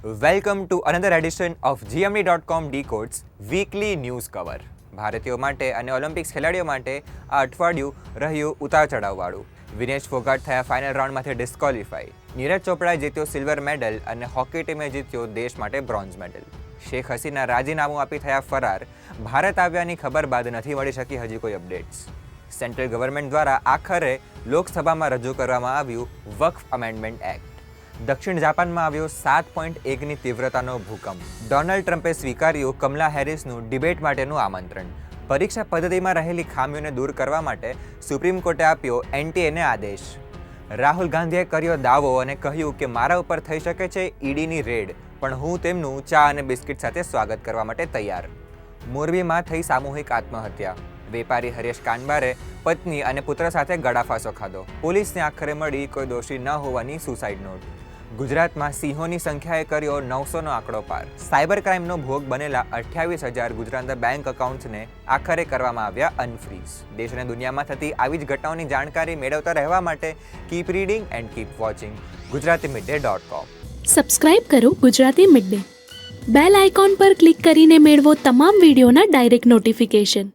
Welcome to another addition of GMD.com Decodes weekly news cover. ભારતીયો માટે અને Olympics ખેલાડીઓ માટે આ અઠવાડિયું રહ્યું ઉતાર ચઢાવવાળું. વિનેશ ફોગાટ થયા ફાઇનલ રાઉન્ડમાંથી ડિસ્કોલિફાઈ. નીરજ ચોપડાએ જીત્યો સિલ્વર મેડલ અને હોકી ટીમે જીત્યો દેશ માટે બ્રોન્ઝ મેડલ. શેખ હસીના રાજીનામું આપી થયા ફરાર. ભારત આવ્યાની ખબર બાદ નથી મળી શકી હજી કોઈ અપડેટ્સ. સેન્ટ્રલ ગવર્મેન્ટ દ્વારા આખરે લોકસભામાં રજૂ કરવામાં આવ્યું વક્ફ અમેન્ડમેન્ટ એક્ટ. દક્ષિણ જાપાનમાં આવ્યો 7.1ની તીવ્રતાનો ભૂકંપ. ડોનાલ્ડ ટ્રમ્પે સ્વીકાર્યું કમલા હેરિસનું ડિબેટ માટેનું આમંત્રણ. પરીક્ષા પદ્ધતિમાં રહેલી ખામીઓને દૂર કરવા માટે સુપ્રીમ કોર્ટે આપ્યો NTA આદેશ. રાહુલ ગાંધીએ કર્યો દાવો અને કહ્યું કે મારા ઉપર થઈ શકે છે ઈડીની રેડ, પણ હું તેમનું ચા અને બિસ્કિટ સાથે સ્વાગત કરવા માટે તૈયાર. મોરબીમાં થઈ સામૂહિક આત્મહત્યા. વેપારી હરેશ કાનબારે પત્ની અને પુત્ર સાથે ગળાફાંસો ખાધો. પોલીસને આખરે મળી કોઈ દોષી ન હોવાની સુસાઇડ નોટ. ગુજરાતમાં સિંહોની સંખ્યાએ કર્યો 900નો આંકડો પાર. સાયબર ક્રાઇમનો ભોગ બનેલા 28,000 ગુજરાતના બેંક એકાઉન્ટ્સને આખરે કરવામાં આવ્યા અનફ્રીઝ. દેશ અને દુનિયામાં થતી આવી જ ઘટનાઓની જાણકારી મેળવતા રહેવા માટે keep reading and keep watching gujaratimiddle.com. Subscribe કરો Gujarati mid day. Bell icon પર ક્લિક કરીને મેળવો તમામ વિડીયોના ડાયરેક્ટ નોટિફિકેશન.